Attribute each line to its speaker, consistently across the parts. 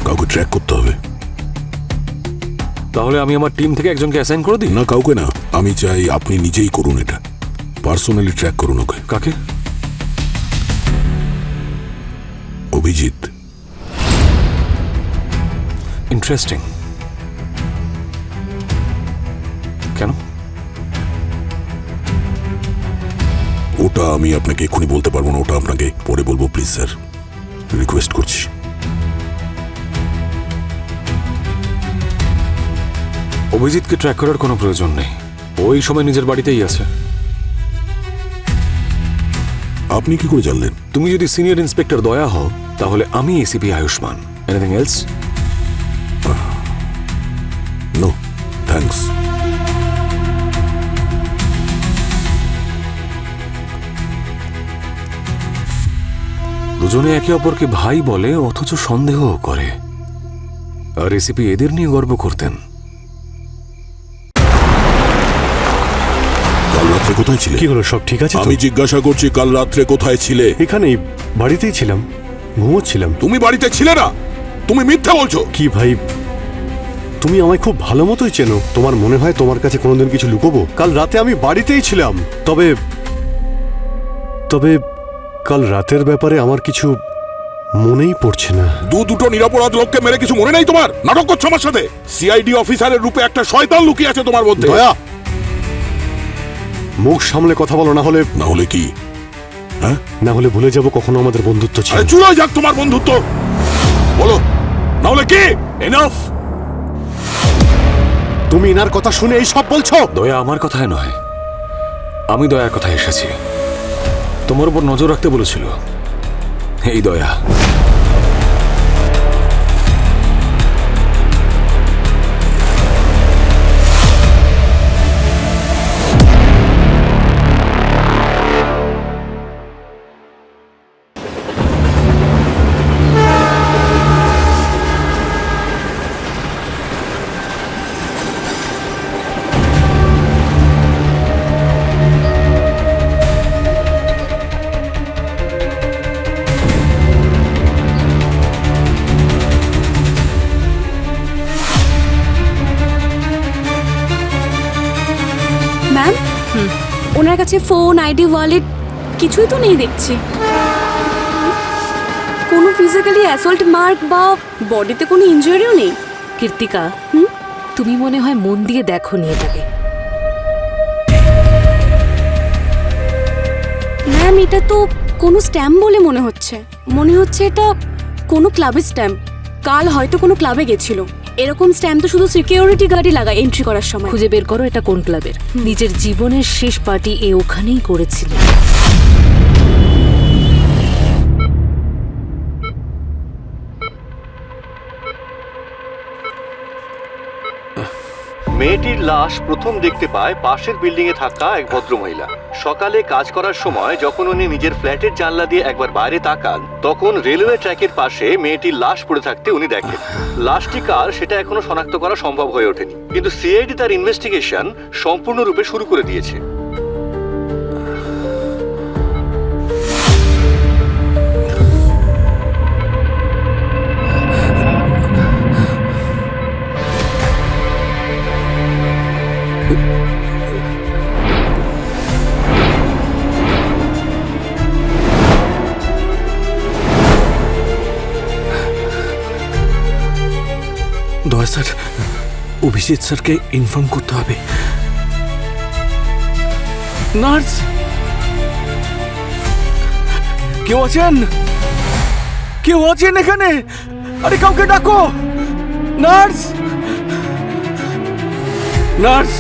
Speaker 1: কাউকে ট্র্যাক করতে হবে।
Speaker 2: তাহলে আমি আমার টিম থেকে একজনকে অ্যাসাইন করে দিই?
Speaker 1: না, কাউকে না, আমি চাই আপনি নিজেই করুন এটা। পার্সোনালি ট্র্যাক করুন ওকে।
Speaker 2: কাকে?
Speaker 1: অভিজিৎ।
Speaker 2: ইন্টারেস্টিং। কেন?
Speaker 1: ওটা আমি আপনাকে এক্ষুনি বলতে পারবো না, ওটা আপনাকে পরে বলবো। প্লিজ স্যার, রিকোয়েস্ট করছি।
Speaker 2: অভিজিৎকে ট্র্যাক করার কোনো প্রয়োজন নেই, ওই সময় নিজের বাড়িতেই আছে।
Speaker 1: আপনি কি করে জানলেন?
Speaker 2: তুমি যদি সিনিয়র ইন্সপেক্টর দয়া হও তাহলে আমি ACP Ayushman. Anything else?
Speaker 1: No thanks.
Speaker 2: দুজনে একে অপরকে ভাই বলে অথচ সন্দেহ করে, আর এসিপি এদের নিয়ে গর্ব করতেন।
Speaker 1: কাল রাত্রে কোথায় ছিলে?
Speaker 3: কি হলো, সব ঠিক আছে?
Speaker 1: আমি জিজ্ঞাসা করছি, কাল রাত্রে কোথায় ছিলে?
Speaker 3: এখানেই, বাড়িতেই ছিলাম, ঘুমোচ্ছিলাম।
Speaker 1: তুমি বাড়িতে ছিলে না, তুমি মিথ্যা বলছো।
Speaker 3: কি ভাই, তুমি আমায় খুব ভালো মতোই চেনো। তোমার মনে হয় তোমার কাছে কোনোদিন কিছু লুকোবো? কাল রাতে আমি বাড়িতেই ছিলাম। তবে তবে কাল রাতের ব্যাপারে আমার কিছু মনেই পড়ছে না।
Speaker 1: দুটো নিরপরাধ লোককে মেরে কিছু মনে নেই তোমার? নাটক করছো আমার সাথে? সিআইডি অফিসারের রূপে একটা শয়তান লুকিয়ে আছে তোমার মধ্যে।
Speaker 3: দয়া, মুখ সামলে কথা বলো, না হলে
Speaker 1: কি? হ্যাঁ,
Speaker 3: না হলে ভুলে যাবো কখনো আমাদের বন্ধুত্ব ছিল।
Speaker 1: আরে চুলোয় যাক তোমার বন্ধুত্ব, বলো না হলে কি? এনাফ।
Speaker 3: তুমি এনার কথা শুনে এই সব বলছো?
Speaker 2: দয়া আমার কথায় নয়, আমি দয়ার কথায় এসেছি। তোমার উপর নজর রাখতে বলেছিল এই দয়া।
Speaker 4: ম্যাম, ওনার কাছে ফোন, আইডি, ওয়ালেট কিছুই তো নেই দেখছি। কোনো ফিজিক্যালি অ্যাসল্ট মার্ক বা বডিতে কোনো ইনজুরিও নেই।
Speaker 5: কীর্তিকা, তুমি মনে হয় মন দিয়ে দেখো নি এটাকে।
Speaker 4: ম্যাম, এটা তো কোনো স্ট্যাম্প বলে মনে হচ্ছে। এটা কোনো ক্লাবের স্ট্যাম্প। কাল হয়তো কোনো ক্লাবে গেছিল। এরকম স্ট্যাম্প তো শুধু সিকিউরিটি গার্ডই লাগায় এন্ট্রি করার সময়।
Speaker 5: খুঁজে বের করো এটা কোন ক্লাবের। নিজের জীবনের শেষ পার্টি এ ওখানেই করেছিল।
Speaker 6: মেয়েটির লাশ প্রথম দেখতে পায় পাশের বিল্ডিং এ থাকা এক ভদ্রমহিলা। সকালে কাজ করার সময় যখন উনি নিজের ফ্ল্যাটের জানলা দিয়ে একবার বাইরে তাকান, তখন রেলওয়ে ট্র্যাকের পাশে মেয়েটির লাশ পড়ে থাকতে উনি দেখেন। লাশটি কার সেটা এখনো শনাক্ত করা সম্ভব হয়ে ওঠেনি, কিন্তু সিআইডি তার ইনভেস্টিগেশন সম্পূর্ণরূপে শুরু করে দিয়েছে।
Speaker 2: দয়া স্যার, অভিজিৎ স্যারকে ইনফর্ম করতে হবে। নার্স, কেউ আছেন? কেউ আছেন এখানে? আরে কাউকে ডাকো। নার্স, নার্স,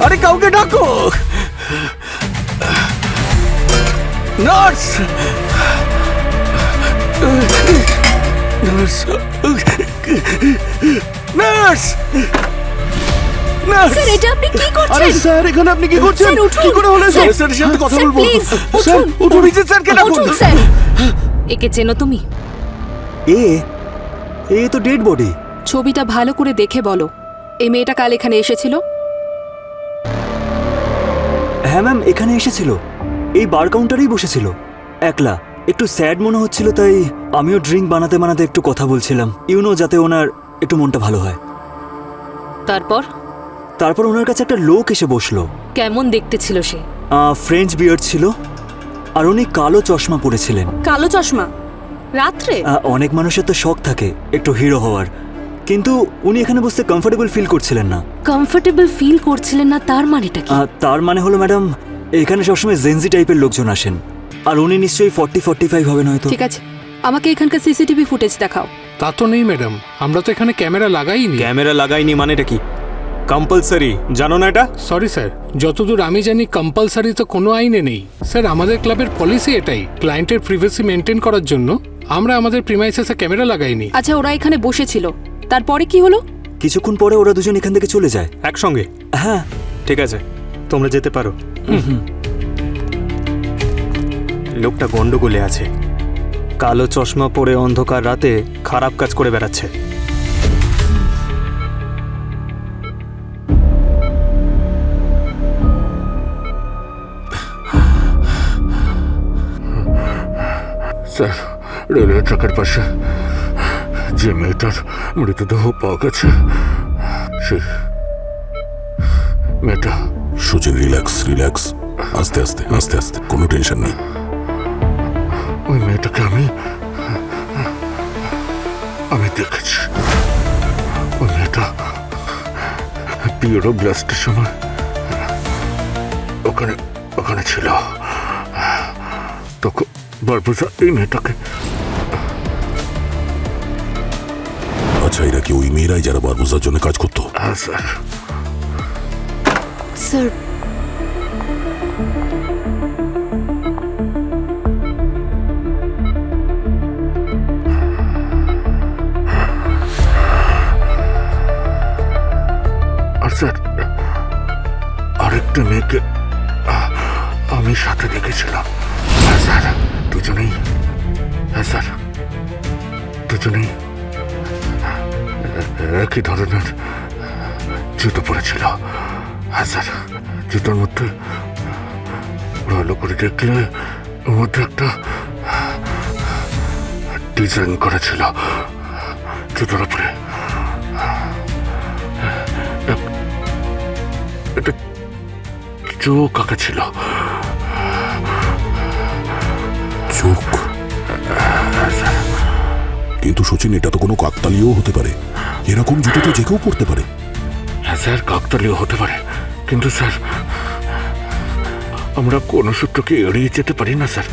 Speaker 2: আরে কাউকে ডাকো। Nurse, nurse, nurse, nurse.
Speaker 4: Sir, এটা আপনি কি করছেন?
Speaker 3: আরে স্যার, এখানে আপনি কি করছেন?
Speaker 4: স্যার, উঠুন।
Speaker 3: কি করে হলো?
Speaker 4: স্যার,
Speaker 3: স্যারের সাথে কথা
Speaker 4: স্যার,
Speaker 3: বলবো।
Speaker 4: প্লিজ,
Speaker 3: স্যার,
Speaker 4: উঠুন।
Speaker 3: উঠুন। অভিজিৎ স্যারকে ডাকুন।
Speaker 4: উঠুন, স্যার।
Speaker 5: একে চেনো তুমি?
Speaker 7: এ তো ডেড বডি।
Speaker 8: ছবিটা ভালো করে দেখে বলো, এই মেয়েটা কাল এখানে এসেছিল?
Speaker 7: হ্যাঁ ম্যাম, এখানে এসেছিল, এই বার কাউন্টারেই বসেছিল একলা। একটু স্যাড মনে হচ্ছিল, তাই আমিও ড্রিঙ্ক বানাতে বানাতে একটু কথা বলছিলাম, যাতে ওনার একটু মনটা ভালো হয়। তারপর ওনার কাছে একটা লোক এসে বসলো।
Speaker 5: কেমন দেখতে ছিল সে?
Speaker 7: ফ্রেঞ্চ বিয়ার্ড ছিল, আর উনি কালো চশমা পরেছিলেন।
Speaker 4: কালো চশমা রাত্রে?
Speaker 7: অনেক মানুষের তো শখ থাকে একটু হিরো হওয়ার, কিন্তু উনি এখানে বসতে কমফোর্টেবল ফিল করছিলেন না।
Speaker 5: কমফোর্টেবল ফিল করছিলেন না তার মানেটা কি?
Speaker 7: তার মানে হলো ম্যাডাম, এখানে সবসময় জেনজি টাইপের লোকজন আসেন, আর উনি নিশ্চয়ই 40-45 হবেন হয়তো।
Speaker 8: ঠিক আছে, আমাকে এখানকার সিসিটিভি ফুটেজ দেখাও।
Speaker 9: তা তো নেই ম্যাডাম, আমরা তো এখানে ক্যামেরা লাগাইনি।
Speaker 10: ক্যামেরা লাগাইনি মানেটা কি? কম্পালসারি, জানো না এটা?
Speaker 9: সরি স্যার, যতদূর আমি জানি কম্পালসারি তো কোনো আইনে নেই স্যার। আমাদের ক্লাবের পলিসি এটাই, ক্লায়েন্টের প্রিভেসি মেনটেন করার জন্য আমরা আমাদের প্রিমাইসেসে ক্যামেরা লাগাইনি।
Speaker 8: আচ্ছা, ওরা এখানে বসেছিল, তারপরে কি হলো?
Speaker 7: কিছুক্ষণ পরে ওরা দুজন এখান থেকে চলে যায়।
Speaker 10: একসঙ্গে?
Speaker 7: হ্যাঁ।
Speaker 10: ঠিক আছে, তোমরা যেতে পারো। লোকটা গন্ডগোলে আছে, কালো চশমা পরে অন্ধকার রাতে খারাপ কাজ করে বেড়াচ্ছে।
Speaker 1: স্যার, রেলওয়ে ট্র্যাকের পাশে যে মেয়েটার মৃতদেহ পাওয়া গেছে, সেই মেয়েটা। সুচিন, রিল্যাক্স রিল্যাক্স, আস্তে আস্তে আস্তে আস্তে, কোনো টেনশন নেই। ওই মেয়েটাকে আমি দেখেছি। ওই মেয়েটা পিওরো ব্লাস্টের সময় ওখানে ছিল। তখন বারবোসা এই মেয়েটাকে। আচ্ছা, এরা কি ওই মেয়েরাই যারা বারবোসার জন্য কাজ করতো? হ্যাঁ স্যার।
Speaker 5: স্যার,
Speaker 1: আর স্যার, আরেকটা মেয়েকে আমি সাথে দেখেছিলাম। হ্যাঁ স্যার, দুজনেই। হ্যাঁ স্যার, দুজনেই একই ধরনের জুতো পরেছিল। হ্যাঁ স্যার, জুতোর মধ্যে ভালো করে দেখলে ওর মধ্যে একটা ডিজাইন করা ছিল জুতোর উপরে। একটা চোখ আঁকা ছিল। চোখ? কিন্তু সচিন, এটা তো কোনো কাকতালীয় হতে পারে। এরকম জুতো তো যে কেউ পড়তে পারে। হ্যাঁ স্যার, কাকতালীয় হতে পারে, কিন্তু স্যার আমরা কোনো সূত্রকে এড়িয়ে যেতে পারি না স্যার।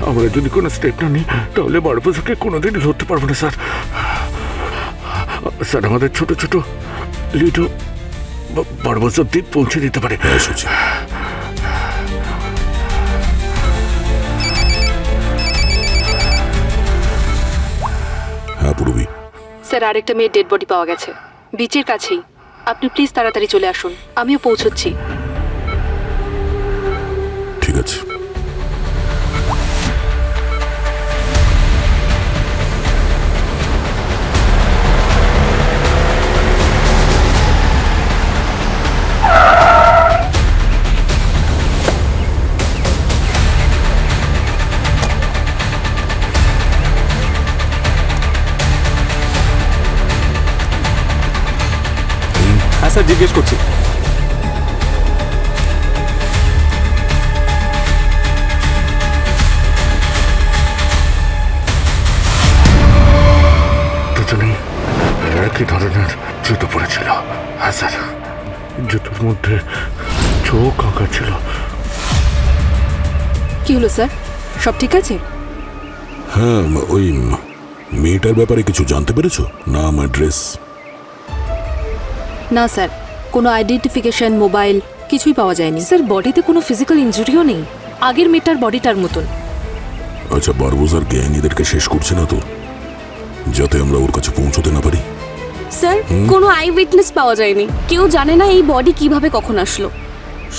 Speaker 1: আমরা যদি কোনো স্টেপ না নিই তাহলে বারবোসাকে কোনোদিনই ধরতে পারবো না স্যার। স্যার, আমাদের ছোট ছোট লিডও বারবোস অব্দি পৌঁছে দিতে পারে। হ্যাঁ পূর্বী।
Speaker 8: স্যার, আরেকটা মেয়ের ডেড বডি পাওয়া গেছে বিচের কাছেই। আপনি প্লিজ তাড়াতাড়ি চলে আসুন, আমিও পৌঁছচ্ছি।
Speaker 1: ঠিক আছে।
Speaker 10: হ্যাঁ স্যার, জিজ্ঞেস করছি।
Speaker 1: দুজনেই একই ধরনের জুতো পরেছিল। হ্যাঁ স্যার, জুতোর মধ্যে চোখ আঁকা ছিল।
Speaker 8: কি হলো স্যার, সব ঠিক আছে?
Speaker 1: হ্যাঁ, ওই মেয়েটার ব্যাপারে কিছু জানতে পেরেছো? নাম, অ্যাড্রেস?
Speaker 8: না স্যার, কোনো আইডেন্টিফিকেশন, মোবাইল কিছুই পাওয়া যায়নি।
Speaker 5: স্যার, বডিতে কোনো ফিজিক্যাল ইনজুরিও নেই, আগের মেয়েটার বডিটার মতন।
Speaker 1: আচ্ছা, বারবোসার গ্যাং এদেরকে শেষ করছে না তো, যাতে আমরা ওর কাছে পৌঁছতে না পারি?
Speaker 4: স্যার, কোনো আই উইটনেস পাওয়া যায়নি। কেউ জানে না এই বডি কিভাবে কখন আসলো।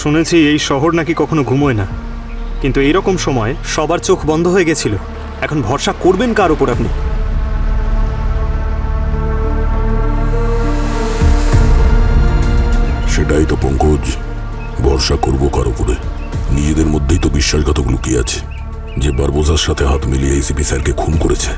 Speaker 10: শুনেছি এই শহর নাকি কখনো ঘুমোয় না, কিন্তু এইরকম সময় সবার চোখ বন্ধ হয়ে গেছিল। এখন ভরসা করবেন কার উপর আপনি?
Speaker 1: সেটাই তো পঙ্কজ, ভরসা করবো কার উপরে? নিজেদের মধ্যেই তো বিশ্বাসঘাতক লুকিয়ে আছে। যে বারবোজার সাথে হাত মিলিয়ে এসিপি স্যারকে খুন করেছে।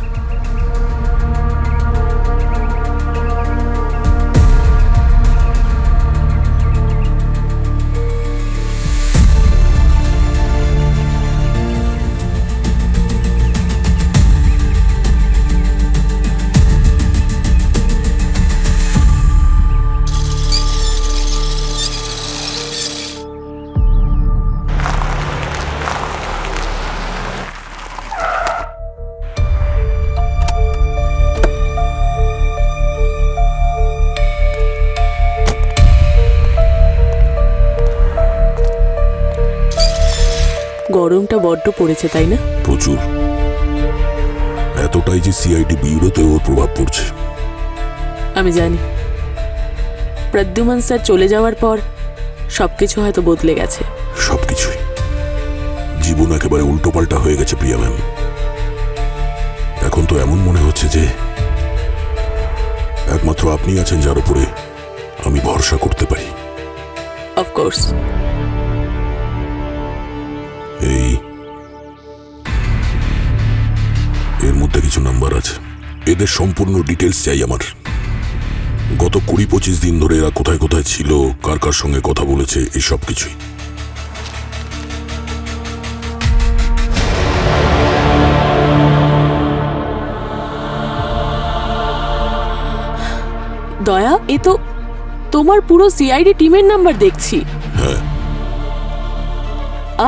Speaker 5: গরমটা বড্ড পড়েছে তাই না?
Speaker 1: প্রচুর, এতটাই যে সিআইডি ব্যুরোতে ওর প্রভাব পড়ছে।
Speaker 5: আমি জানি প্রদ্যুমান স্যার চলে যাওয়ার পর সবকিছু হয়তো বদলে গেছে।
Speaker 1: সবকিছুই, জীবন একেবারে উল্টোপাল্টা হয়ে গেছে প্রিয়া ম্যাম। এখন তো এমন মনে হচ্ছে যে একমাত্র আপনি আছেন যার উপরে আমি ভরসা করতে পারি।
Speaker 5: অফকোর্স।
Speaker 1: এর মধ্যে কিছু নাম্বার আছে, এদের সম্পূর্ণ ডিটেলস চাই আমার। গত 20-25 দিন ধরে এরা কোথায় কোথায় ছিল, কার কার সঙ্গে কথা বলেছে, এই সব কিছুই।
Speaker 5: দয়া, এ তো তোমার পুরো সিআইডি টিমের নাম্বার দেখছি।
Speaker 1: হ্যাঁ,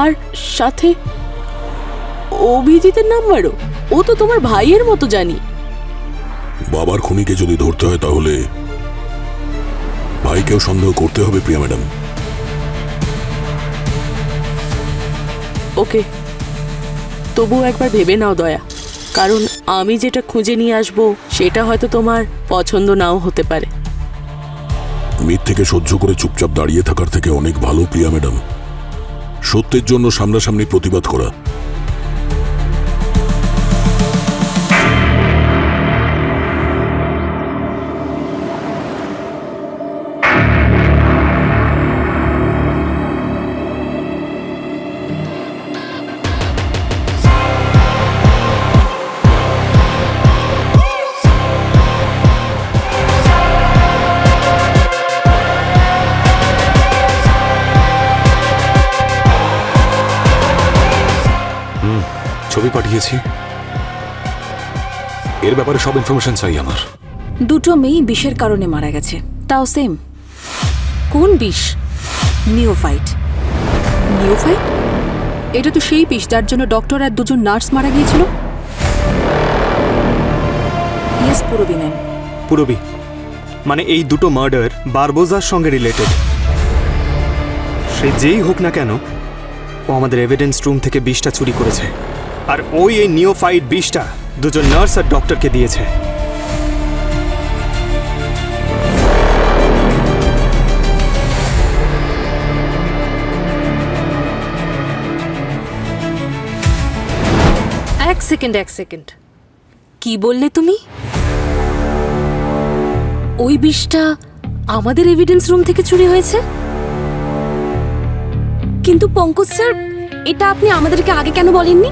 Speaker 5: আর সাথে অভিজিতের নাম্বারও। ও তো তোমার ভাইয়ের মতো জানি।
Speaker 1: বাবার খুনিকে যদি ধরতে হয় তাহলে ভাইকেও সন্দেহ করতে হবে প্রিয়া ম্যাডাম।
Speaker 5: ওকে, তবুও একবার ভেবে নাও দয়া, কারণ আমি যেটা খুঁজে নিয়ে আসবো সেটা হয়তো তোমার পছন্দ নাও হতে পারে।
Speaker 1: মিথ্যেকে সহ্য করে চুপচাপ দাঁড়িয়ে থাকার থেকে অনেক ভালো প্রিয়া ম্যাডাম সত্যের জন্য সামনাসামনি প্রতিবাদ করা।
Speaker 2: ছবি পাঠিয়েছি, এর ব্যাপারে সব ইনফরমেশন চাই আমার।
Speaker 5: দুটো মেয়ে বিষের কারণে মারা গেছে, তাও সেম। কোন বিষ? নিওফাইট।
Speaker 8: নিওফাইট? এটা তো সেই বিষ যার জন্য ডক্টর আর দুজন নার্স মারা গিয়েছিল।
Speaker 5: ইয়েস, পুরবি ম্যাম।
Speaker 10: পুরবি মানে এই দুটো মার্ডার বারবোজার সঙ্গে রিলেটেড। সে যেই হোক না কেন, ও আমাদের এভিডেন্স রুম থেকে বিষটা চুরি করেছে। আর ওই এই নিওফাইট বিষটা দুজন নার্স আর ডক্টরকে দিয়েছে।
Speaker 5: এক সেকেন্ড, কি বললে তুমি? ওই বিষটা আমাদের এভিডেন্স রুম থেকে চুরি হয়েছে?
Speaker 4: কিন্তু পঙ্কজ স্যার, এটা আপনি আমাদেরকে আগে কেন বলেননি?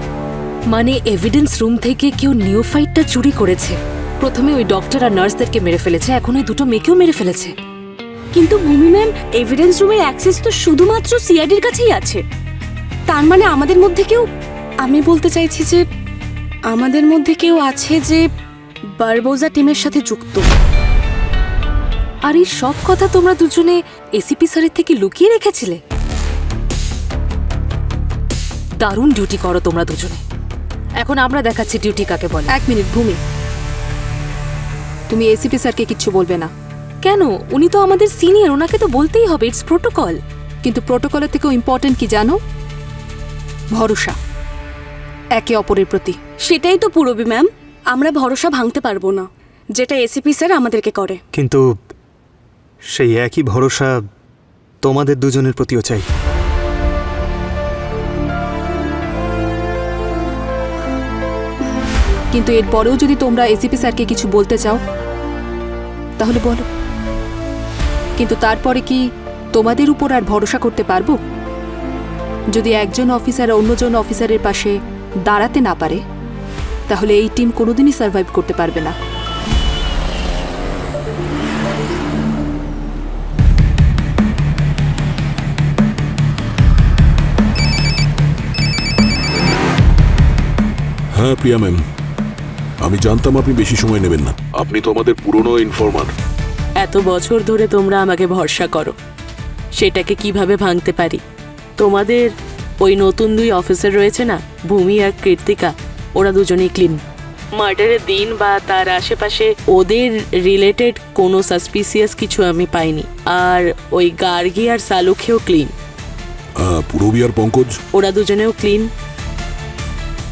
Speaker 5: মানে এভিডেন্স রুম থেকে কেউ নিওফাইটটা চুরি করেছে। প্রথমে ওই ডক্টর আর নার্সদেরকে মেরে ফেলেছে, এখন ওই দুটো মেয়েকেও মেরে ফেলেছে।
Speaker 4: কিন্তু ভূমি ম্যাম, এভিডেন্স রুমের অ্যাক্সেস তো শুধুমাত্র সিআইডির কাছেই আছে। তার মানে আমাদের মধ্যে কেউ, আমি বলতে চাইছি যে আমাদের মধ্যে কেউ আছে যে বারবোজা টিমের সাথে যুক্ত।
Speaker 5: আর এই সব কথা তোমরা দুজনে এসিপি স্যারের থেকে লুকিয়ে রেখেছিলে? দারুণ ডিউটি করো তোমরা দুজনে। এখন আমরা দেখাচ্ছি ডিউটি কাকে বলে।
Speaker 8: 1 মিনিট ভূমি, তুমি এসিপি স্যারকে কিচ্ছু বলবে না।
Speaker 5: কেন? উনি তো আমাদের সিনিয়র, ওনাকে তো বলতেই হবে, ইটস প্রোটোকল।
Speaker 8: কিন্তু প্রোটোকলের থেকেও ইম্পর্টেন্ট কি জানো? ভরসা একে অপরের প্রতি।
Speaker 4: সেটাই তো পুরবি ম্যাম, আমরা ভরসা ভাঙতে পারবো না, যেটা এসিপি স্যার আমাদেরকে করে।
Speaker 10: কিন্তু সেই একই ভরসা তোমাদের দুজনের প্রতিও চাই।
Speaker 8: কিন্তু এরপরেও যদি তোমরা এসিপি স্যারকে কিছু বলতে চাও তাহলে বলো, কিন্তু তারপরে কি তোমাদের উপর আর ভরসা করতে পারবো? যদি একজন অফিসার অন্যজন অফিসারের পাশে দাঁড়াতে না পারে তাহলে এই টিম কোনোদিনই সার্ভাইভ করতে পারবে না।
Speaker 1: হ্যাঁ প্রিয়া ম্যাম, আমি জানতাম আপনি বেশি সময় নেবেন না। আপনি তো আমাদের পুরনো ইনফর্মার।
Speaker 5: এত বছর ধরে তোমরা আমাকে ভরসা করো, সেটাকে কিভাবে ভাঙতে পারি? তোমাদের ওই নতুন 2 অফিসার রয়েছে না, ভূমি আর কৃত্তিকা, ওরা দুজনেই ক্লিন। মার্ডারের দিন বা তার আশেপাশে ওদের রিলেটেড কোনো সাসপিসিয়াস কিছু আমি পাইনি। আর ওই গার্গী আর সালুখেও ক্লিন।
Speaker 1: পুরবী আর পঙ্কজ?
Speaker 5: ওরা দুজনেও ক্লিন।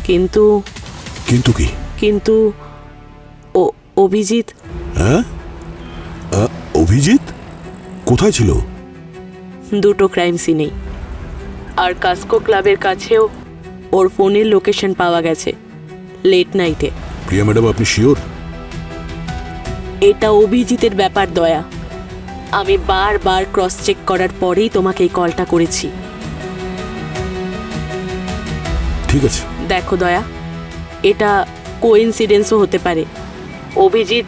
Speaker 5: কিন্তু
Speaker 1: কিন্তু কি?
Speaker 5: কিন্তু অভিজিৎ।
Speaker 1: হ্যাঁ, অভিজিৎ কোথায় ছিল?
Speaker 5: 2টো ক্রাইম সিনেই। আর কাস্কো ক্লাবের কাছেও ওর ফোনের লোকেশন পাওয়া গেছে লেট নাইটে।
Speaker 1: প্রিয়া ম্যাডাম, আপনি শিওর?
Speaker 5: এটা অভিজিতের ব্যাপার দয়া। আমি বারবার ক্রস চেক করার পরেই তোমাকে এই কলটা করেছি।
Speaker 1: ঠিক আছে।
Speaker 5: দেখো দয়া, এটা কোইন্সিডেন্সও হতে পারে। অভিজিৎ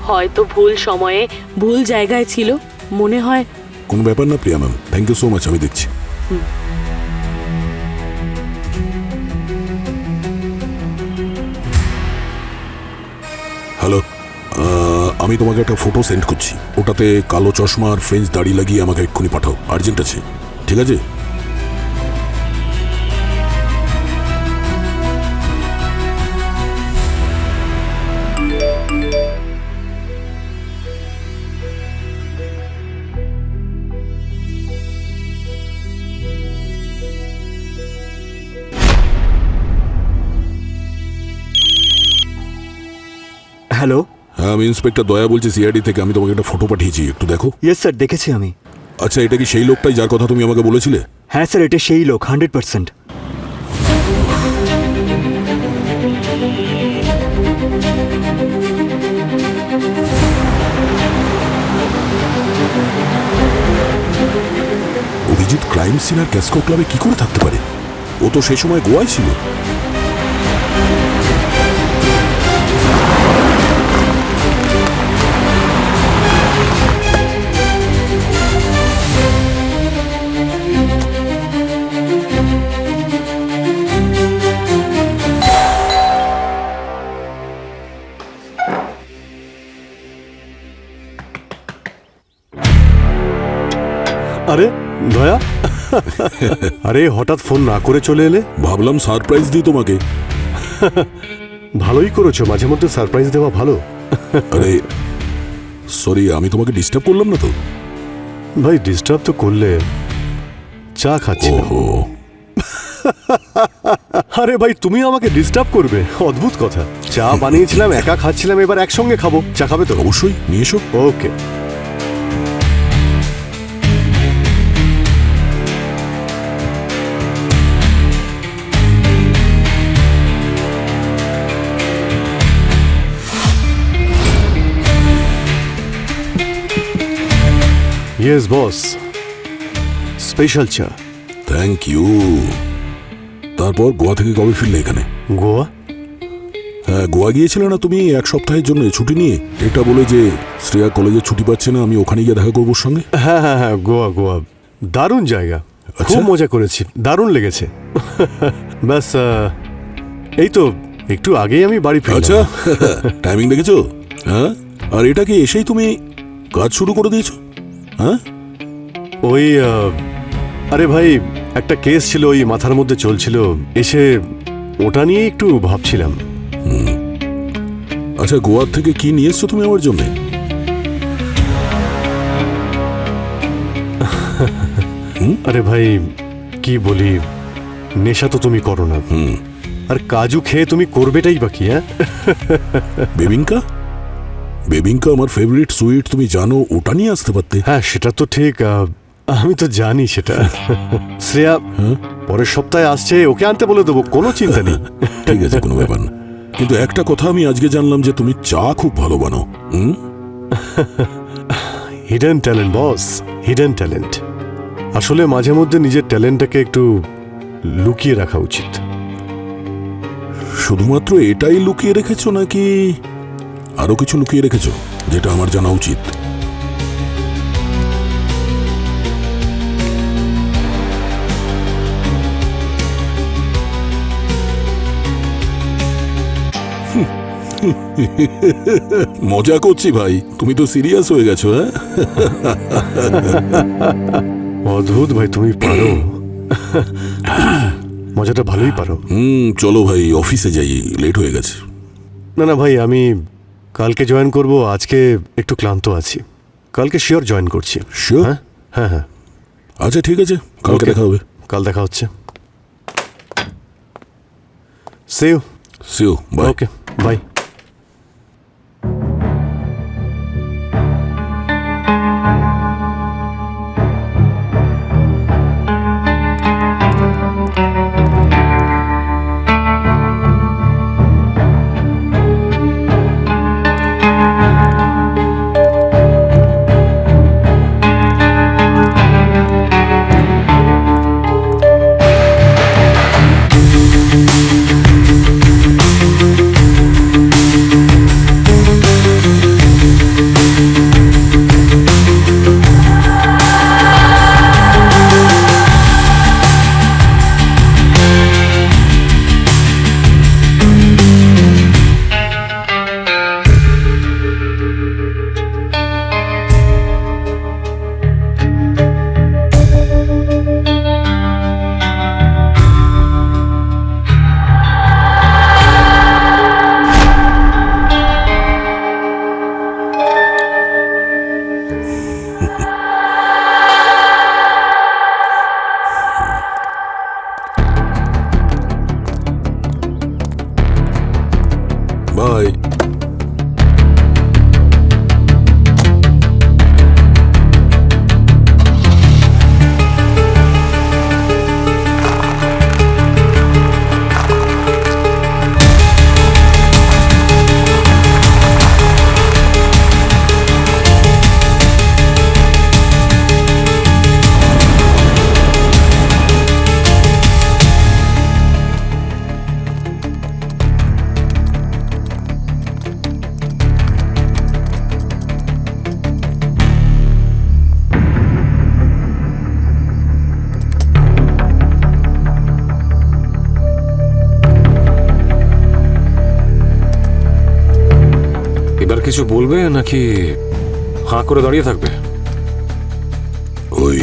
Speaker 5: হয়তো ভুল সময়ে ভুল জায়গায় ছিল, মনে হয়।
Speaker 1: কোনো ব্যাপার না Priya ma'am, thank you so much, আমি দেখছি। হ্যালো, আমি তোমাকে একটা ফটো সেন্ড করছি। ওটাতে কালো চশমা আর ফ্রেঞ্চ দাড়ি লাগিয়ে আমাকে এক্ষুনি পাঠাও, আর্জেন্ট আছে। ঠিক আছে?
Speaker 7: হ্যালো।
Speaker 1: হ্যাঁ, আমি ইন্সপেক্টর দয়া বলছি সিআইডি থেকে। আমি তোমাকে একটা ফটো পাঠিয়েছি, একটু দেখো।
Speaker 7: ইয়েস স্যার, দেখেছি আমি।
Speaker 1: আচ্ছা, এটা কি সেই লোকটাই যার কথা তুমি আমাকে বলেছিলে?
Speaker 7: হ্যাঁ স্যার, এটা সেই লোক, 100%।
Speaker 1: অভিজিৎ ক্রাইম সিন আর ক্যাসকো ক্লাবে কি করে থাকতে পারে? ও তো সেই সময় গোয়ায় ছিল।
Speaker 3: আরে দয়া, আরে হঠাৎ ফোন না করে চলে এলে?
Speaker 1: ভাবলাম সারপ্রাইজ দিই তোমাকে।
Speaker 3: ভালোই করেছো, মাঝে মধ্যে সারপ্রাইজ দেওয়া ভালো।
Speaker 1: আরে সরি, আমি তোমাকে ডিস্টার্ব করলাম না তো?
Speaker 3: ভাই ডিস্টার্ব তো করলে, চা খাচ্ছিলাম। আরে ভাই, তুমি আমাকে ডিস্টার্ব করবে? অদ্ভুত কথা। চা বানিয়েছিলাম, একা খাচ্ছিলাম, এবার একসঙ্গে খাবো। চা খাবে তো?
Speaker 1: অবশ্যই, নিয়ে এসো।
Speaker 3: ওকে। ইয়েস বস, স্পেশাল চা।
Speaker 1: Thank you. তারপর গোয়া থেকে কবে ফিরলে এখানে?
Speaker 3: গোয়া?
Speaker 1: হ্যাঁ, গোয়া গিয়েছিলে না তুমি 1 সপ্তাহের জন্য ছুটি নিয়ে? এটা বলে যে শ্রেয়া কলেজে ছুটি পাচ্ছে না, আমি ওখানে গিয়ে দেখা করবো ওর সঙ্গে।
Speaker 3: হ্যাঁ হ্যাঁ হ্যাঁ, গোয়া গোয়া দারুণ জায়গা, খুব মজা করেছি, দারুণ লেগেছে। ব্যাস এই তো একটু আগেই আমি বাড়ি ফিরলাম।
Speaker 1: আচ্ছা, টাইমিং দেখেছো? হ্যাঁ, আর এটা কি এসেই তুমি কাজ শুরু করে দিয়েছো? হ্যাঁ,
Speaker 3: ওই আরে ভাই, একটা কেস ছিল, ওই মাথার মধ্যে চলছিল, এসে ওটা নিয়ে একটু ভাবছিলাম।
Speaker 1: আচ্ছা, গোয়ার থেকে কি নিয়ে এসছো তুমি আমার জন্য?
Speaker 3: আরে ভাই কি বলি, নেশা তো তুমি করো না, আর কাজু খেয়ে তুমি করবেটাই বাকি। হ্যাঁ,
Speaker 1: বেবিঙ্কা। বেবিঙ্কা আমার ফেভারিট সুইট, তুমি জানো, ওটা নিয়ে আসতে পারতে।
Speaker 3: হ্যাঁ সেটা তো ঠিক, আমি তো জানি সেটা। শ্রেয়া পরের সপ্তাহে আসছে, ওকে আনতে বলে দেবো, কোনো চিন্তা নেই।
Speaker 1: ঠিক আছে, কোনো ব্যাপার না। কিন্তু একটা কথা আমি আজকে জানলাম যে তুমি চা খুব ভালো বানাও।
Speaker 3: হিডেন ট্যালেন্ট বস, হিডেন ট্যালেন্ট। আসলে মাঝে মধ্যে নিজের ট্যালেন্টটাকে একটু লুকিয়ে রাখা উচিত।
Speaker 11: শুধুমাত্র এটাই লুকিয়ে রেখেছো নাকি আরো কিছু লুকিয়ে রেখেছো যেটা আমার জানা উচিত? মজা করছি ভাই, তুমি তো সিরিয়াস হয়ে গেছো। হ্যাঁ,
Speaker 3: অদ্ভুত ভাই, তুমি পারো। মজাটা ভালোই পারো।
Speaker 11: চলো ভাই, অফিসে যাই, লেট হয়ে গেছে।
Speaker 3: না না ভাই, আমি কালকে জয়েন করব, আজকে একটু ক্লান্ত আছি। কালকে শিওর জয়েন করছি।
Speaker 11: শিওর?
Speaker 3: হ্যাঁ হ্যাঁ হ্যাঁ।
Speaker 11: আচ্ছা ঠিক আছে, কালকে দেখা হবে।
Speaker 3: কাল দেখা হচ্ছে। See you.
Speaker 11: See you, bye.
Speaker 3: Okay, bye.
Speaker 11: Bye.
Speaker 2: এবার কিছু বলবে নাকি হাঁ করে দাঁড়িয়ে থাকবে?
Speaker 11: ওই,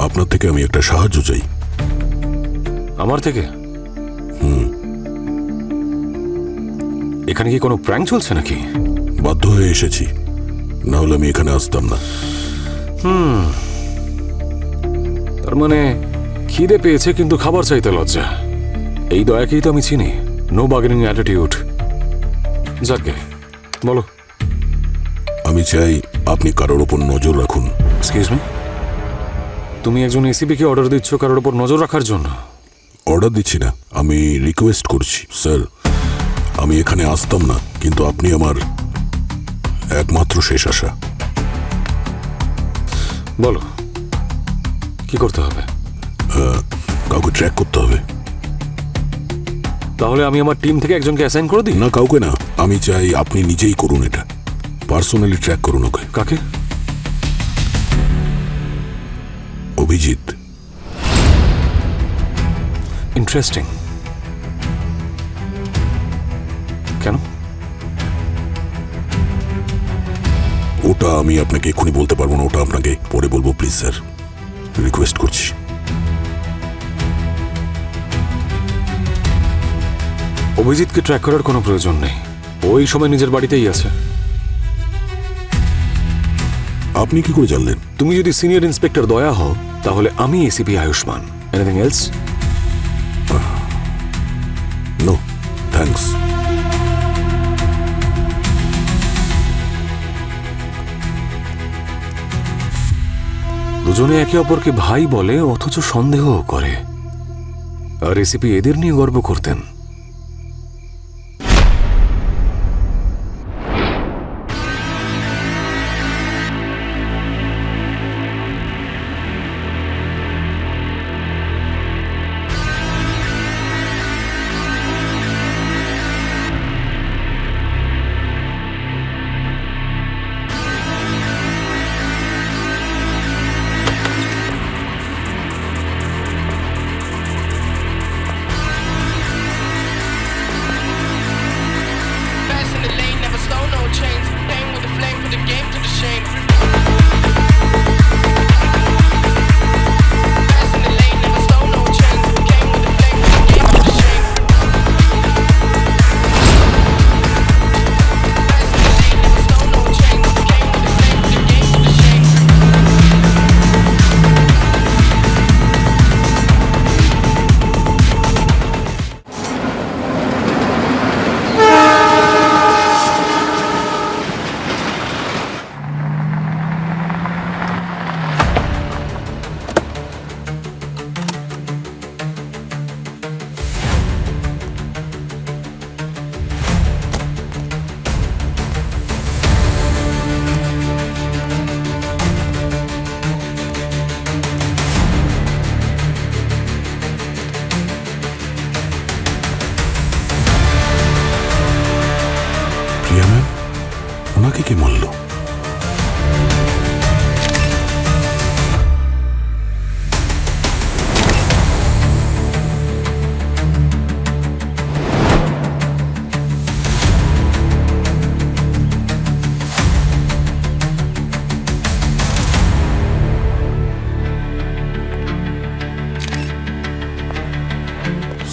Speaker 11: আপনার থেকে আমি একটা সাহায্য চাই।
Speaker 2: আমার থেকে? এখানে কি কোনো প্র্যাঙ্ক চলছে নাকি?
Speaker 11: বাধ্য হয়ে এসেছি, না হলে আমি এখানে আসতাম না।
Speaker 2: তার মানে খিদে পেয়েছে কিন্তু খাবার চাইতে লজ্জা। এই দয়াকেই তো আমি চিনি, নো বার্গেনিং অ্যাটিটিউড। যাকে বলো।
Speaker 11: আমি চাই আপনি কারোর ওপর নজর রাখুন।
Speaker 2: এক্সকিউজ মি, তুমি একজন এসিপিকে অর্ডার দিচ্ছ কারোর ওপর নজর রাখার জন্য?
Speaker 11: অর্ডার দিচ্ছি না, আমি রিকোয়েস্ট করছি। স্যার, আমি এখানে আসতাম না, কিন্তু আপনি আমার একমাত্র শেষ আশা।
Speaker 2: বলো কি করতে হবে?
Speaker 11: কাউকে ট্র্যাক করতে হবে।
Speaker 2: তাহলে আমি আমার টিম থেকে একজনকে অ্যাসাইন করে দিই?
Speaker 11: না, কাউকে না, আমি চাই আপনি নিজেই করুন এটা। পার্সোনালি ট্র্যাক করুন ওকে।
Speaker 2: কাকে?
Speaker 11: অভিজিৎ।
Speaker 2: ইন্টারেস্টিং। কেন?
Speaker 11: ওটা আমি আপনাকে এক্ষুনি বলতে পারবো না, ওটা আপনাকে পরে বলবো। প্লিজ স্যার, রিকোয়েস্ট করছি।
Speaker 2: অভিজিৎকে ট্র্যাক করার কোনো প্রয়োজন নেই, ওই সময় নিজের বাড়িতেই আছে।
Speaker 11: আপনি কি করে জানলেন?
Speaker 2: তুমি যদি সিনিয়র ইন্সপেক্টর দয়া হও তাহলে আমি ACP Ayushman. Anything else?
Speaker 11: No thanks.
Speaker 2: দুজনে একে অপরকে ভাই বলে অথচ সন্দেহও করে, আর এসিপি এদের নিয়ে গর্ব করতেন।
Speaker 11: আপনাকে কে মারলো?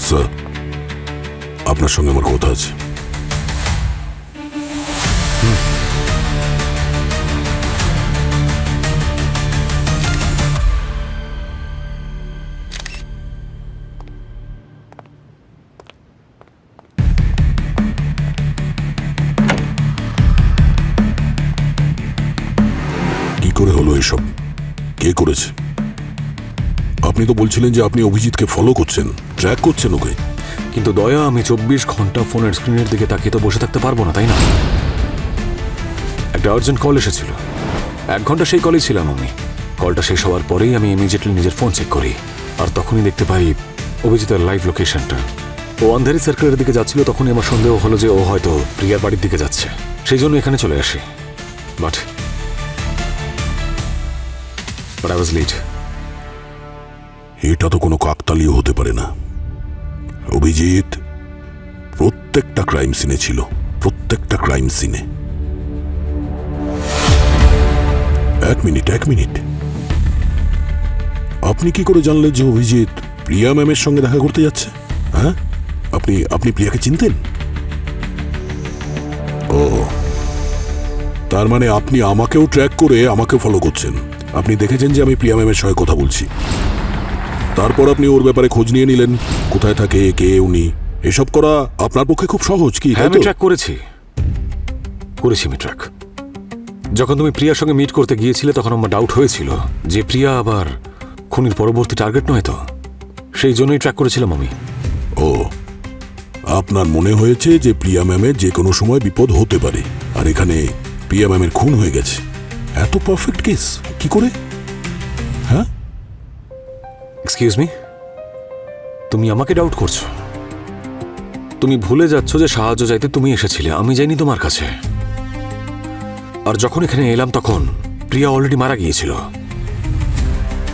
Speaker 11: স্যার, আপনার সঙ্গে আমার কথা আছে। কি করে হলো এসব? কে করেছে? আপনি তো বলছিলেন যে আপনি অভিজিৎকে ফলো করছেন, ট্র্যাক করছেন ওকে।
Speaker 2: কিন্তু দয়া, আমি 24 ঘন্টা ফোনের স্ক্রিনের দিকে তাকিয়ে তো বসে থাকতে পারবো না, তাই না? একটা আর্জেন্ট কল এসেছিল, 1 ঘন্টা সেই কলেই ছিলাম আমি। কলটা শেষ হওয়ার পরেই আমি ইমিডিয়েটলি নিজের ফোন চেক করি, আর তখনই দেখতে পাই অভিজিতের লাইভ লোকেশনটা। ও আন্ধারি সার্কেলের দিকে যাচ্ছিল, তখনই আমার সন্দেহ হলো যে ও হয়তো প্রিয়ার বাড়ির দিকে যাচ্ছে, সেই জন্য এখানে চলে আসি। But I was late.
Speaker 11: এটা তো কোনো কাকতালীয় হতে পারে না। অভিজিৎ প্রত্যেকটা ক্রাইম সিনে ছিল, প্রত্যেকটা ক্রাইম সিনে। এক মিনিট, আপনি কি করে জানলেন যে অভিজিৎ প্রিয়া ম্যামের সঙ্গে দেখা করতে যাচ্ছে? হ্যাঁ, আপনি প্রিয়াকে চিনতেন? ও, তার মানে আপনি আমাকেও ট্র্যাক করে আমাকে ফলো করছেন। আপনি দেখেছেন যে আমি প্রিয়া ম্যামের সঙ্গে কথা বলছি, তারপর আপনি ওর ব্যাপারে খোঁজ নিয়ে নিলেন, কোথায় থাকে, কে উনি। এসব করা আপনার পক্ষে খুব সহজ কি?
Speaker 2: হ্যাঁ, আমি ট্র্যাক করেছি আমি ট্র্যাক। যখন তুমি প্রিয়ার সঙ্গে মিট করতে গিয়েছিলে, তখন আমার ডাউট হয়েছিল যে প্রিয়া আবার খুনির পরবর্তী টার্গেট নয় তো, সেই জন্যই ট্র্যাক করেছিলাম আমি।
Speaker 11: ও, আপনার মনে হয়েছে যে প্রিয়া ম্যামের যে কোনো সময় বিপদ হতে পারে, আর এখানে প্রিয়া ম্যামের খুন হয়ে গেছে। এত পারফেক্ট কেস কি করে? হ্যাঁ,
Speaker 2: এক্সকিউজ মি, তুমি আমাকে ডাউট করছো? তুমি ভুলে যাচ্ছ যে সাহায্য চাইতে তুমি এসেছিলে, আমি যাইনি তোমার কাছে। আর যখন এখানে এলাম তখন প্রিয়া অলরেডি মারা গিয়েছিল।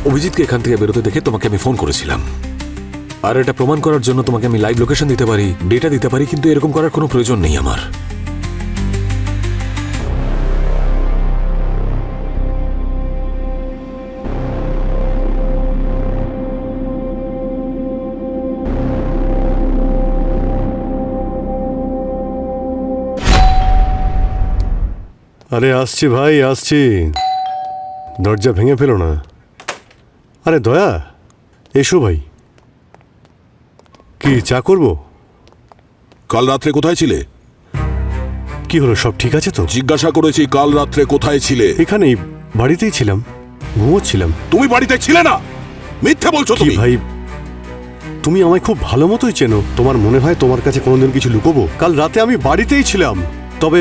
Speaker 2: অভিজিৎকে এখান থেকে বেরোতে দেখে তোমাকে আমি ফোন করেছিলাম, আর এটা প্রমাণ করার জন্য তোমাকে আমি লাইভ লোকেশন দিতে পারি, ডেটা দিতে পারি, কিন্তু এরকম করার কোনো প্রয়োজন নেই আমার।
Speaker 3: আরে আসছি ভাই, আসছি। দরজা ভেঙে ফেলো না। আরে দয়া, এসো ভাই। কি চা করবো?
Speaker 11: কাল রাত্রে কোথায় ছিলে?
Speaker 3: কি হলো, সব ঠিক আছে তো?
Speaker 11: জিজ্ঞাসা করেছি কাল রাত্রে কোথায় ছিলে।
Speaker 3: এখানেই, বাড়িতেই ছিলাম, ঘুমোচ্ছিলাম।
Speaker 11: তুমি বাড়িতে ছিলে না, মিথ্যে বলছো
Speaker 3: কি
Speaker 11: তুমি।
Speaker 3: ভাই, তুমি আমায় খুব ভালো মতোই চেনো। তোমার মনে হয় তোমার কাছে কোনোদিন কিছু লুকোবো? কাল রাতে আমি বাড়িতেই ছিলাম। তবে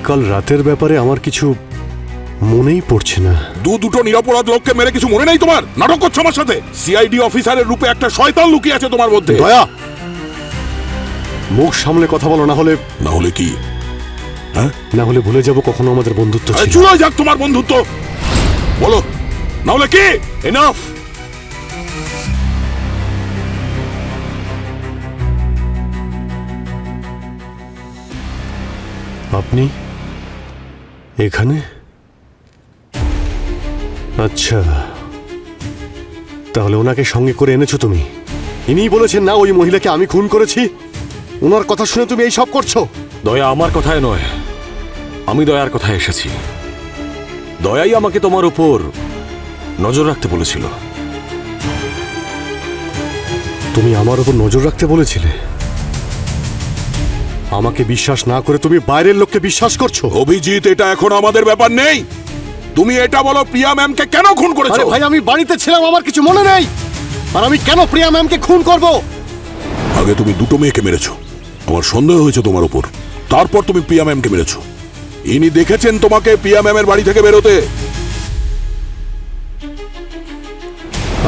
Speaker 3: কাল রাতের ব্যাপারে আমার কিছু মনেই পড়ছে না।
Speaker 11: দুটো নিরপরাধ লোককে মেরে কিছু মনে নেই তোমার? নাটক করছো আমার সাথে। সিআইডি অফিসারের রূপে একটা শয়তান লুকিয়ে আছে তোমার মধ্যে।
Speaker 3: দয়া, মুখ সামলে কথা বলো, না হলে
Speaker 11: কি? হ্যাঁ,
Speaker 3: না হলে ভুলে যাব কখনো আমাদের বন্ধুত্ব ছিল।
Speaker 11: চুলোয় যাক তোমার বন্ধুত্ব, বলো না হলে কি?
Speaker 2: এনাফ।
Speaker 3: আপনি এখানে? আচ্ছা, তাহলে ওনাকে সঙ্গে করে এনেছো তুমি? ইনিই বলেছেন না ওই মহিলাকে আমি খুন করেছি? ওনার কথা শুনে তুমি এই সব করছো?
Speaker 2: দয়া আমার কথায় নয়, আমি দয়ার কথায় এসেছি। দয়াই আমাকে তোমার উপর নজর রাখতে বলেছিল।
Speaker 3: তুমি আমার উপর নজর রাখতে বলেছিলে? আমাকে বিশ্বাস না করে তুমি বাইরের লোককে বিশ্বাস করছো?
Speaker 11: অভিজিৎ, এটা এখন আমাদের ব্যাপার নেই। তুমি এটা বলো, প্রিয়া ম্যামকে কেন খুন করেছো?
Speaker 3: আরে ভাই, আমি বাড়িতে ছিলাম, আমার কিছু মনে নেই। আর আমি কেন প্রিয়া ম্যামকে খুন করব?
Speaker 11: আগে তুমি দুটো মেয়েকে মেরেছো, আমার সন্দেহ হয়েছে তোমার উপর। তারপর তুমি প্রিয়া ম্যামকে মেরেছো। ইনি দেখেছেন তোমাকে প্রিয়া ম্যামের বাড়ি থেকে বেরোতে।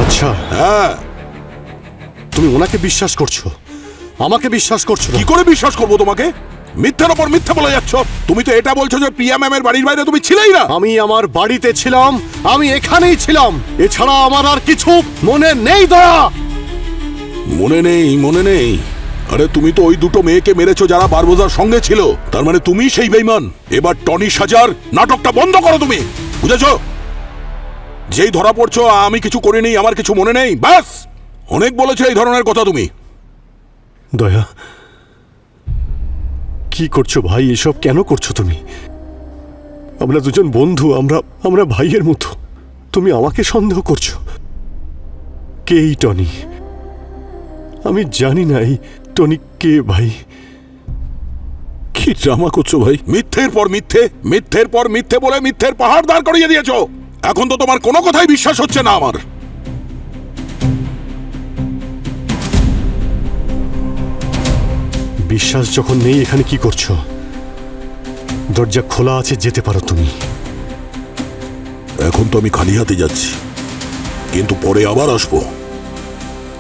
Speaker 3: আচ্ছা,
Speaker 11: হ্যাঁ।
Speaker 3: তুমি ওনাকে বিশ্বাস করছো, আমাকে বিশ্বাস করছো না?
Speaker 11: কি করে বিশ্বাস করবো তোমাকে? মিথ্যার ওপর মিথ্যা বলে যাচ্ছ। তুমি তো এটা বলছো যে প্রিয়া ম্যামের বাড়ির বাইরে তুমি ছিলেই না।
Speaker 3: আমি আমার বাড়িতে ছিলাম, আমি এখানেই ছিলাম, এছাড়া আমার আর কিছু মনে নেই দয়া।
Speaker 11: মনে নেই, মনে নেই? আরে তুমি তো ওই দুটো মেয়েকে মেরেছো যারা বারবোজার সঙ্গে ছিল। তার মানে তুমি সেই বেঈমান। এবার টনি সাজার নাটকটা বন্ধ করো তুমি, বুঝেছো? যেই ধরা পড়ছো আমি কিছু করিনি, আমার কিছু মনে নেই, ব্যাস। অনেক বলেছো এই ধরনের কথা তুমি।
Speaker 3: দয়া, কি করছো ভাই? এসব কেন করছো তুমি? আমরা দুজন বন্ধু, আমরা ভাইয়ের মতো। তুমি আমাকে সন্দেহ করছো। কে এই টনি? আমি জানি না এই টনি কে ভাই।
Speaker 11: কি ড্রামা করছো ভাই? মিথ্যের পর মিথ্যে, মিথ্যের পর মিথ্যে বলে মিথ্যের পাহাড় দাঁড় করিয়ে দিয়েছো। এখন তো তোমার কোনো কথাই বিশ্বাস হচ্ছে না আমার।
Speaker 3: বিশ্বাস যখন নেই, এখানে কি করছো? দরজা খোলা আছে, যেতে পারো তুমি।
Speaker 11: এখন তো আমি খালি হাতে যাচ্ছি, কিন্তু পরে আবার আসবো,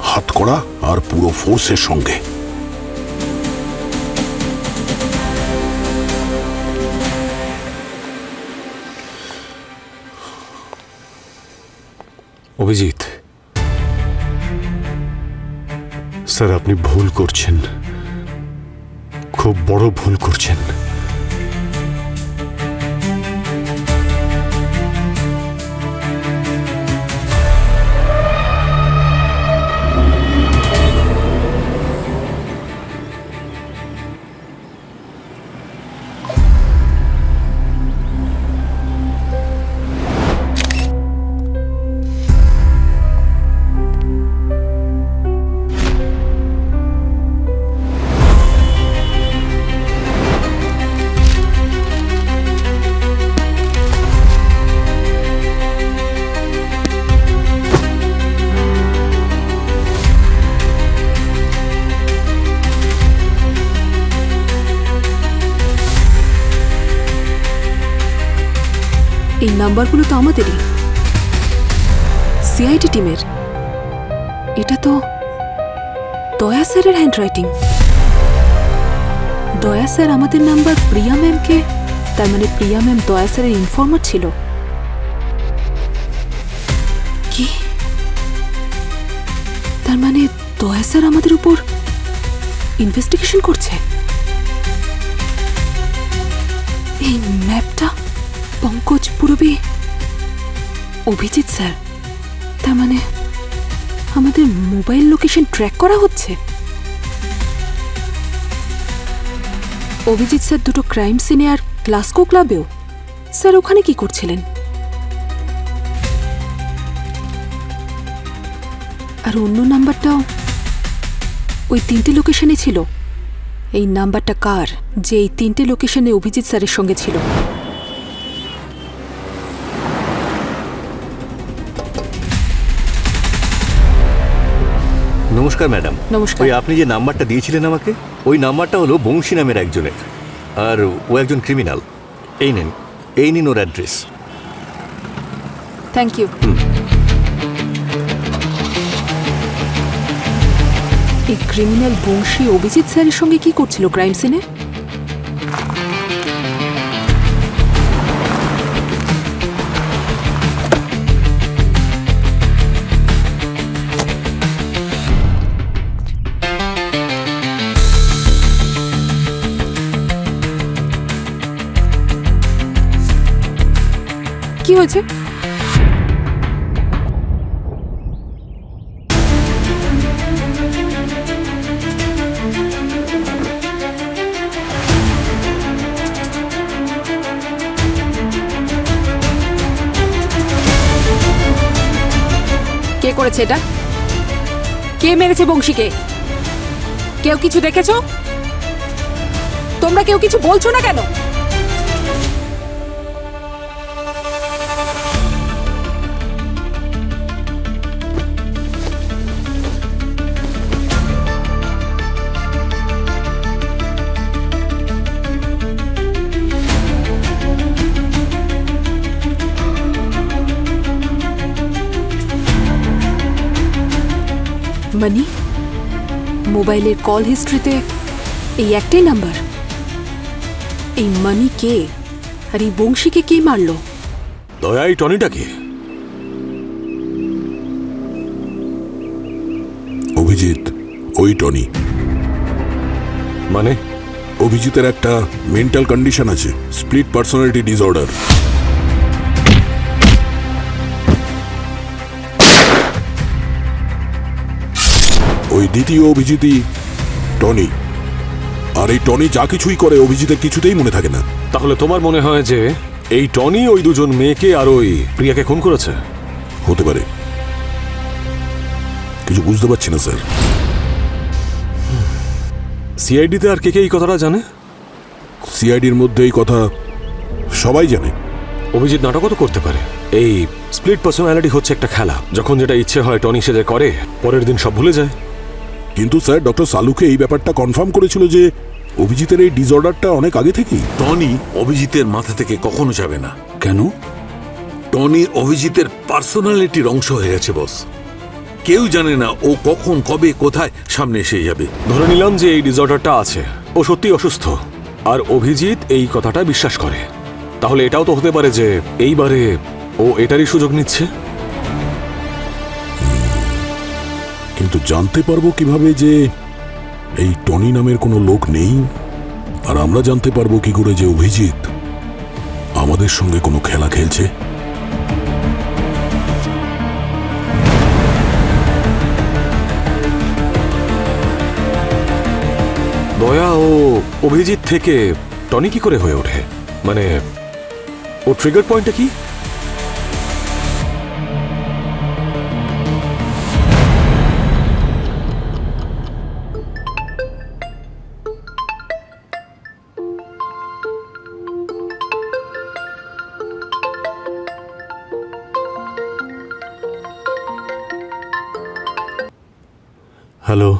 Speaker 11: হাত করা আর পুরো ফোর্সের সঙ্গে।
Speaker 2: অভিজিৎ,
Speaker 3: স্যার আপনি ভুল করছেন, খুব বড় ভুল করছেন।
Speaker 8: এই নাম্বারগুলো তো আমাদেরই, সিআইডি টিমের। এটা তো দয়া স্যারের হ্যান্ডরাইটিং। দয়া স্যার আমাদের নাম্বার প্রিয়া ম্যামকে, তার মানে প্রিয়া ম্যাম দয়া স্যারের ইনফর্মার ছিল। কি? তার মানে দয়া স্যার আমাদের উপর ইনভেস্টিগেশন করছে। এই ম্যাপটা পঙ্কজ পূরবী, অভিজিৎ স্যার, তার মানে আমাদের মোবাইল লোকেশন ট্র্যাক করা হচ্ছে। অভিজিৎ স্যার দুটো ক্রাইম সিনে আর গ্লাসকো ক্লাবেও। স্যার ওখানে কি করছিলেন? আর অন্য নাম্বারটাও ওই তিনটে লোকেশনে ছিল। এই নাম্বারটা কার যে এই তিনটে লোকেশনে অভিজিৎ স্যারের সঙ্গে ছিল?
Speaker 6: নমস্কার ম্যাডাম।
Speaker 8: নমস্কার।
Speaker 6: ওই আপনি যে নাম্বারটা দিয়েছিলেন আমাকে, ওই নাম্বারটা হলো বংশী নামের একজনের, আর ও একজন ক্রিমিনাল। এই নিন ওর অ্যাড্রেস।
Speaker 8: Thank you. এই ক্রিমিনাল বংশী অভিজিৎ স্যারের সঙ্গে কি করছিল ক্রাইম সিনে? কি হয়েছে? কে করেছে এটা? কে মেরেছে বংশীকে? কেউ কিছু দেখেছো? তোমরা কেউ কিছু বলছো না কেন? মানি মোবাইলের কল হিস্ট্রিতে এই একটাই নাম্বার। এই মানি কে আর এই বংশীকে কে মারলো?
Speaker 2: দয়া, এই টনিটা কি?
Speaker 11: অভিজিৎ, ওই টনি।
Speaker 2: মানে?
Speaker 11: অভিজিতের একটা মেন্টাল কন্ডিশন আছে, স্প্লিট পার্সোনালিটি ডিসঅর্ডার। ওই দ্বিতীয় অভিজিৎই টনি। আর এই টনি যা কিছুই করে অভিজিতের কিছুতেই মনে থাকে না।
Speaker 2: তাহলে তোমার মনে হয় যে এই টনি ওই দুজন মেয়েকে আর ওই প্রিয়াকে খুন করেছে?
Speaker 11: হতে পারে, কিছু বুঝতে পারছি না স্যার।
Speaker 2: সিআইডিতে আর কে কে এই কথাটা জানে?
Speaker 11: সিআইডির মধ্যে এই কথা সবাই জানে।
Speaker 2: অভিজিৎ নাটকও তো করতে পারে। এই স্প্লিট পার্সোনালিটি হচ্ছে একটা খেলা, যখন যেটা ইচ্ছে হয় টনি সেজে করে, পরের দিন সব ভুলে যায়।
Speaker 11: কিন্তু স্যার, ডক্টর সালুকে এই ব্যাপারটা কনফার্ম করেছিল যে অভিজিতের এই ডিসঅর্ডারটা অনেক আগে থেকেই।
Speaker 1: টনি অভিজিতের মাথা থেকে কখনো যাবে না। কেন? টনি অভিজিতের পার্সোনালিটির অংশ হয়ে গেছে বস। কেউ জানে না ও কখন, কবে, কোথায় সামনে এসে যাবে।
Speaker 2: ধরে নিলাম যে এই ডিসঅর্ডারটা আছে, ও সত্যি অসুস্থ, আর অভিজিৎ এই কথাটা বিশ্বাস করে। তাহলে এটাও তো হতে পারে যে এইবারে ও এটারই সুযোগ নিচ্ছে।
Speaker 11: কিন্তু জানতে পারবো কিভাবে যে এই টনি নামের কোনো লোক নেই? আর আমরা জানতে পারবো কি করে যে অভিজিৎ আমাদের সঙ্গে কোনো খেলা খেলছে?
Speaker 2: দয়া, ও অভিজিৎ থেকে টনি কি করে হয়ে ওঠে? মানে ও ট্রিগার পয়েন্টটা কি?
Speaker 3: হ্যালো,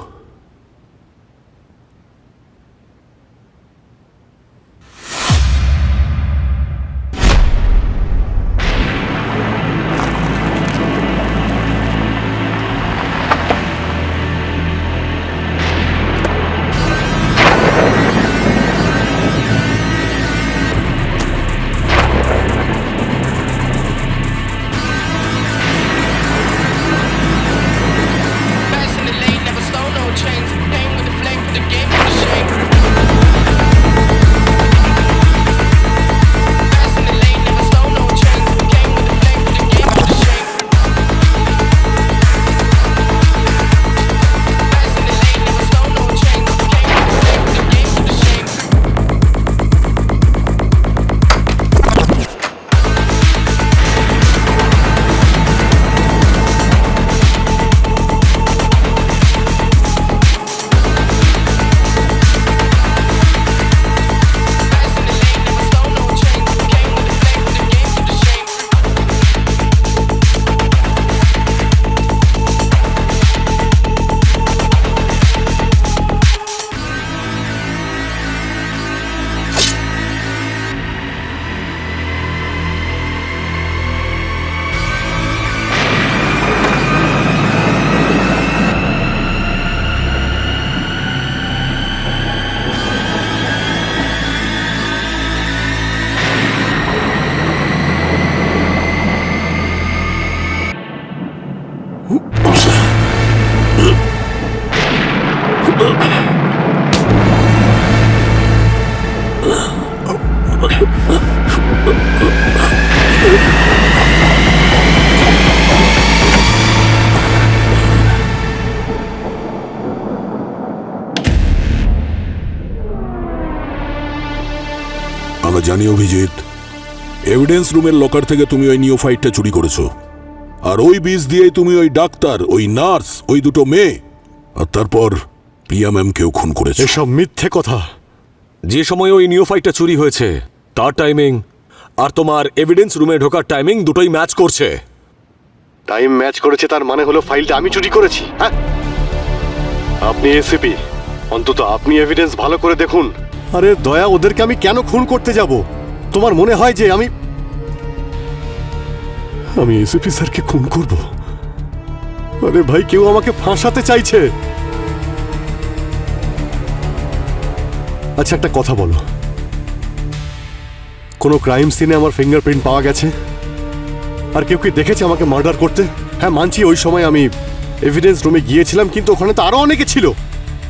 Speaker 11: আমরা জানি অভিজিৎ, এভিডেন্স রুমের লকার থেকে তুমি ওই নিওফাইটটা চুরি করেছো। আর ওই বীজ দিয়েই তুমি ওই ডাক্তার, ওই নার্স, ওই দুটো মেয়ে, আর তারপর প্রিয়া ম্যামকেও খুন করেছো।
Speaker 3: এসব মিথ্যে কথা।
Speaker 2: যে সময় ওই নিওফাইটটা চুরি হয়েছে তার টাইমিং আর তোমার এভিডেন্স রুমে ঢোকার টাইমিং দুটোই ম্যাচ করছে।
Speaker 3: টাইম ম্যাচ করেছে তার মানে হলো ফাইলটা আমি চুরি করেছি? হ্যাঁ, আপনি এসিপি, অন্তত আপনি এভিডেন্স ভালো করে দেখুন। আরে দয়া, ওদেরকে আমি কেন খুন করতে যাব? তোমার মনে হয় যে আমি এসিপি স্যারকে খুন করব? আরে ভাই, কেউ আমাকে ফাঁসাতে চাইছে। আচ্ছা, একটা কথা বলো, কোনো ক্রাইম সিনে আমার ফিঙ্গারপ্রিন্ট পাওয়া গেছে? আর কেউ কি দেখেছে আমাকে মার্ডার করতে? হ্যাঁ, মানছি ওই সময় আমি এভিডেন্স রুমে গিয়েছিলাম, কিন্তু ওখানে তো আরো অনেকে ছিল।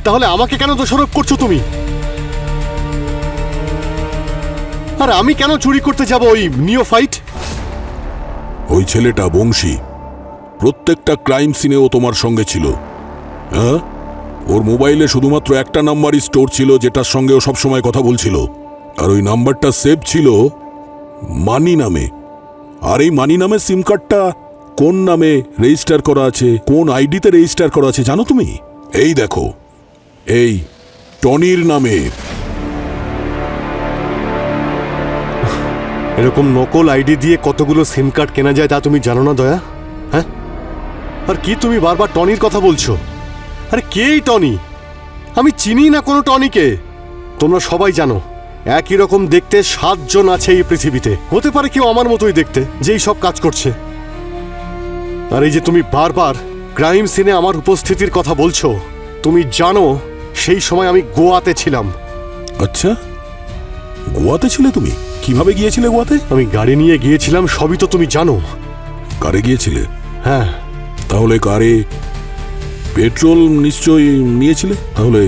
Speaker 3: তাহলে আমাকে কেন দোষারোপ করছো তুমি? আর আমি কেন চুরি করতে যাব ওই নিওফাইট?
Speaker 11: ওই ছেলেটা বংশী, প্রত্যেকটা ক্রাইম সিনে ও তোমার সঙ্গে ছিল। হ্যাঁ, ওর মোবাইলে শুধুমাত্র একটা নাম্বারই স্টোর ছিল, যেটার সঙ্গে ও সবসময় কথা বলছিল। আর ওই নাম্বারটা সেভ ছিল মানি নামে। আর এই মানি নামে সিম কার্ডটা কোন নামে রেজিস্টার করা আছে, কোন আইডিতে রেজিস্টার করা আছে জানো তুমি? এই দেখো, এই টনির নামে।
Speaker 3: এরকম নকল আইডি দিয়ে কতগুলো সিম কার্ড কেনা যায় তা তুমি জানো না দয়া? হ্যাঁ, আর কি তুমি বারবার টনির কথা বলছো? আরে কে এই টনি? আমি চিনি না কোনো টনিকে। তোমরা সবাই জানো একই রকম দেখতে 7 জন আছে এই পৃথিবীতে। হতে পারে কেউ আমার মতোই দেখতে, যেই সব কাজ করছে। আর এই যে তুমি বারবার ক্রাইম সিনে আমার উপস্থিতির কথা বলছো, তুমি জানো সেই সময় আমি গোয়াতে ছিলাম।
Speaker 11: আচ্ছা, গোয়াতে ছিলে তুমি? কিভাবে গিয়েছিলে গোয়াতে?
Speaker 3: আমি গাড়ি নিয়ে গিয়েছিলাম, সবই তো তুমি জানো।
Speaker 11: কারে গিয়েছিলে?
Speaker 3: হ্যাঁ।
Speaker 11: তাহলে কারে পেট্রোল নিশ্চয়ই নিয়েছিলে? তাহলে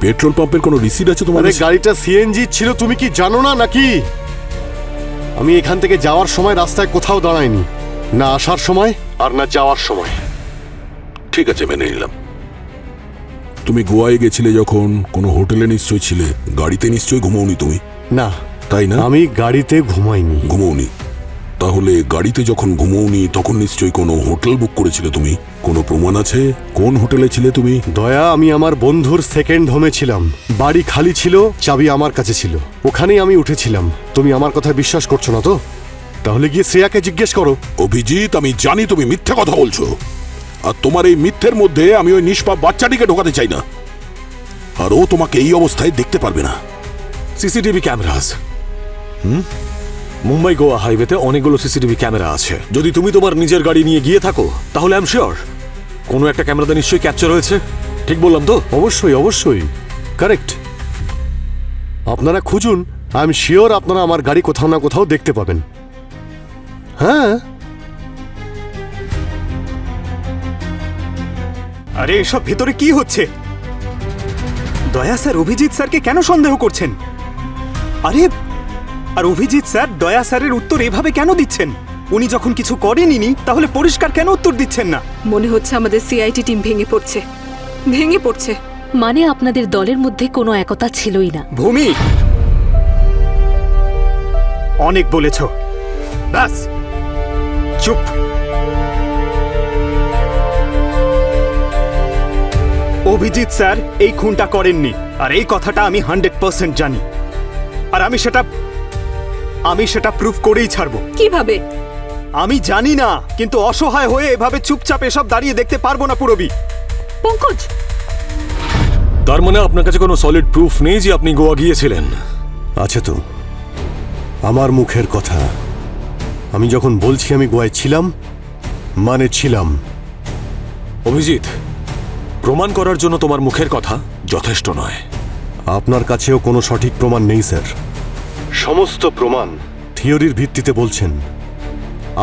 Speaker 11: পেট্রোল পাম্পের কোনো রিসিট আছে তোমার?
Speaker 3: আরে গাড়িটা সিএনজি ছিল, তুমি কি জানো না নাকি? আমি এখান থেকে যাওয়ার সময় রাস্তায় কোথাও দাঁড়াইনি, না আসার সময় আর না যাওয়ার সময়।
Speaker 11: ঠিক আছে, মেনে নিলাম। তুমি গোয়ায় গেছিলে যখন কোনো হোটেলে নিশ্চয়ই ছিলে, গাড়িতে নিশ্চয়ই ঘুমোওনি তুমি?
Speaker 3: না।
Speaker 11: তাই না?
Speaker 3: আমি গাড়িতে ঘুমাইনি।
Speaker 11: ঘুমোওনি? তাহলে গাড়িতে যখন ঘুমোওনি তখন নিশ্চয়ই কোনো হোটেল বুক করেছিলে তুমি? কোনো প্রমাণ আছে কোন হোটেলে ছিলে তুমি?
Speaker 3: দয়া, আমি আমার বন্ধুর সেকেন্ড হোমে ছিলাম। বাড়ি খালি ছিল, চাবি আমার কাছে ছিল, ওখানেই আমি উঠেছিলাম। তুমি আমার কথা বিশ্বাস করছো না তো? তাহলে গিয়ে শ্রেয়াকে জিজ্ঞেস করো।
Speaker 11: অভিজিৎ, আমি জানি তুমি মিথ্যে কথা বলছো, আর তোমার এই মিথ্যের মধ্যে আমি ওই নিষ্পাপ বাচ্চাটিকে ঢোকাতে চাই না। আর ও তোমাকে এই অবস্থায় দেখতে পারবে না।
Speaker 2: CCTV cameras. মুম্বাই গোয়া হাইওয়েতে অনেকগুলো সিসিটিভি ক্যামেরা আছে। যদি তুমি তোমার নিজের গাড়ি নিয়ে গিয়ে থাকো তাহলে আই এম শিওর কোনো একটা ক্যামেরাতে নিশ্চয়ই ক্যাপচার হয়েছে। ঠিক বললাম তো?
Speaker 3: অবশ্যই, অবশ্যই কারেক্ট। আপনারা খুঁজুন, আই এম শিওর আপনারা আমার গাড়ি কোথাও না কোথাও দেখতে পাবেন। হ্যাঁ।
Speaker 10: আরে এসব ভেতরে কি হচ্ছে? দয়া স্যার অভিজিৎ স্যারকে কেন সন্দেহ করছেন? আরে, আর অভিজিৎ স্যার দয়া স্যারের উত্তর এভাবে কেন দিচ্ছেন? উনি যখন কিছু করেনইনি তাহলে পরিষ্কার কেন উত্তর দিচ্ছেন না?
Speaker 8: মনে হচ্ছে আমাদের সিআইটি টিম ভেঙে পড়ছে, ভেঙে পড়ছে।
Speaker 4: মানে আপনাদের দলের মধ্যে কোনো একতা ছিলই না।
Speaker 10: ভূমি, অনেক বলেছ, ব্যাস চুপ। অভিজিৎ স্যার এই খুনটা করেননি, আর এই কথাটা আমি 100% জানি। আর আমি সেটা প্রুফ করেই ছাড়বো।
Speaker 8: কিভাবে?
Speaker 10: আমি জানি না, কিন্তু অসহায় হয়ে এভাবে চুপচাপ এসব দাঁড়িয়ে দেখতে পারবো না পুরবি।
Speaker 8: পঙ্কজ,
Speaker 2: তার মানে আপনার কাছে কোনো সলিড প্রুফ নেই যে আপনি গোয়া গিয়েছিলেন?
Speaker 3: আছে তো, আমার মুখের কথা। আমি যখন বলছি আমি গোয়ায় ছিলাম, মানে ছিলাম।
Speaker 2: অভিজিৎ, প্রমাণ করার জন্য তোমার মুখের কথা যথেষ্ট নয়।
Speaker 3: আপনার কাছেও কোনো সঠিক প্রমাণ নেই স্যার। সমস্ত প্রমাণ থিওরির ভিত্তিতে বলছেন।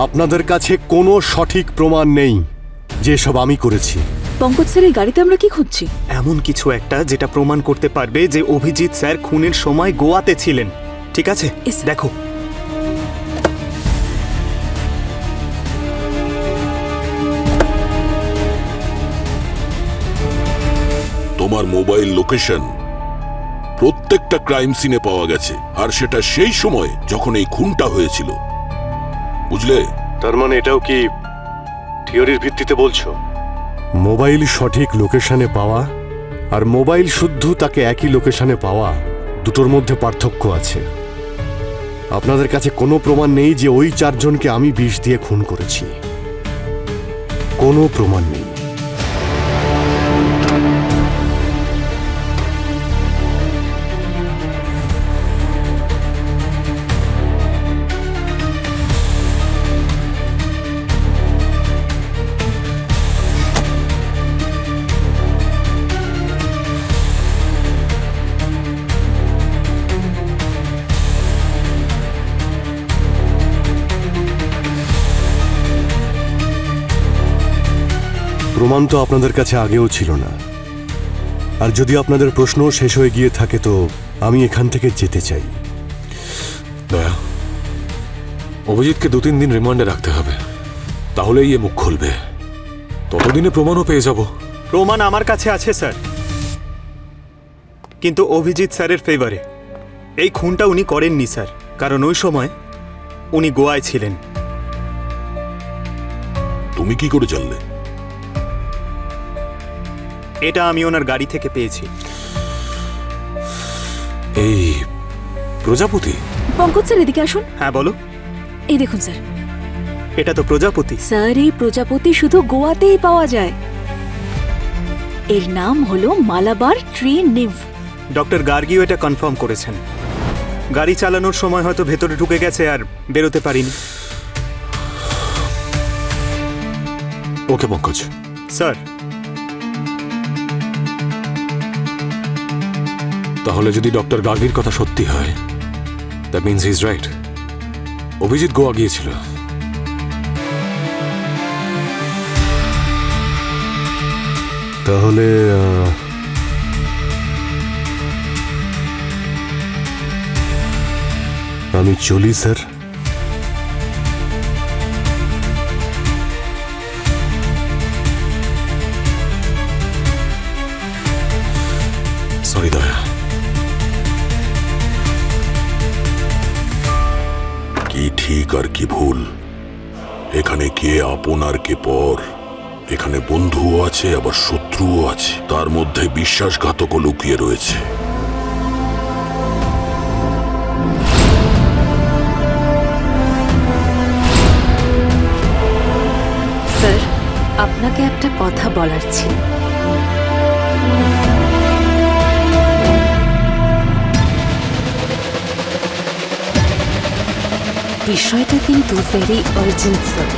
Speaker 3: আপনাদের কাছে কোনো সঠিক প্রমাণ নেই যে সব আমি করেছি।
Speaker 8: পঙ্কজ স্যার, এই গাড়িতে আমরা কি খুঁজছি?
Speaker 10: এমন কিছু একটা যেটা প্রমাণ করতে পারবে যে অভিজিৎ স্যার খুনের সময় গোয়াতে ছিলেন। ঠিক আছে, দেখো।
Speaker 11: তোমার মোবাইল লোকেশন প্রত্যেকটা ক্রাইম সিনে পাওয়া গেছে, আর সেটা সেই সময় যখন এই খুনটা হয়েছিল, বুঝলে?
Speaker 3: তার মানে এটাও কি থিওরির ভিত্তিতে বলছো? মোবাইল সঠিক লোকেশনে পাওয়া আর মোবাইল শুদ্ধ তাকে একই লোকেশনে পাওয়া, দুটোর মধ্যে পার্থক্য আছে। আপনাদের কাছে কোনো প্রমাণ নেই যে ওই 4 জনকে আমি বিষ দিয়ে খুন করেছি। কোনো প্রমাণ নেই। প্রমাণ তো আপনাদের কাছে আগেও ছিল না। আর যদি আপনাদের প্রশ্ন শেষ হয়ে গিয়ে থাকে তো আমি এখান থেকে যেতে চাই।
Speaker 2: দয়া, অভিজিৎকে 2-3 দিন রিমান্ডে রাখতে হবে, তাহলেই এ মুখ খুলবে। ততদিনে প্রমাণও পেয়ে যাব।
Speaker 10: প্রমাণ আমার কাছে আছে স্যার, কিন্তু অভিজিৎ স্যারের ফেভারে। এই খুনটা উনি করেননি স্যার, কারণ ওই সময় উনি গোয়ায় ছিলেন।
Speaker 11: তুমি কি করে জানলে?
Speaker 10: এটা আমি ওনার গাড়ি থেকে পেয়েছি।
Speaker 2: এই প্রজাপতি?
Speaker 8: পঙ্কজ স্যার এদিকে আসুন।
Speaker 10: হ্যাঁ বলো।
Speaker 8: এই দেখুন স্যার,
Speaker 10: এটা তো প্রজাপতি।
Speaker 8: স্যার এই প্রজাপতি শুধু গোয়াতেই পাওয়া যায়। এর নাম হলো মালাবার ট্রি নিম্ফ।
Speaker 10: ডক্টর গার্গিও এটা কনফার্ম করেছেন। গাড়ি চালানোর সময় হয়তো ভেতরে ঢুকে গেছে আর বেরোতে পারিনি।
Speaker 2: ওকে পঙ্কজ।
Speaker 10: স্যার,
Speaker 2: তাহলে যদি ডক্টর গার্গির কথা সত্যি হয়, that means he is right. Abhijit Goa গিয়েছিল।
Speaker 3: তাহলে আমি চলি স্যার।
Speaker 2: সরি দয়া।
Speaker 11: কি ঠিক আর কি ভুল, এখানে কে আপন আর কে পর, এখানে বন্ধুও আছে আবার শত্রুও আছে, তার মধ্যে বিশ্বাসঘাতকও লুকিয়ে রয়েছে।
Speaker 8: স্যার, আপনাকে একটা কথা বলার ছিল। বিষয়টা কিন্তু ভেরি আর্জেন্ট স্যার।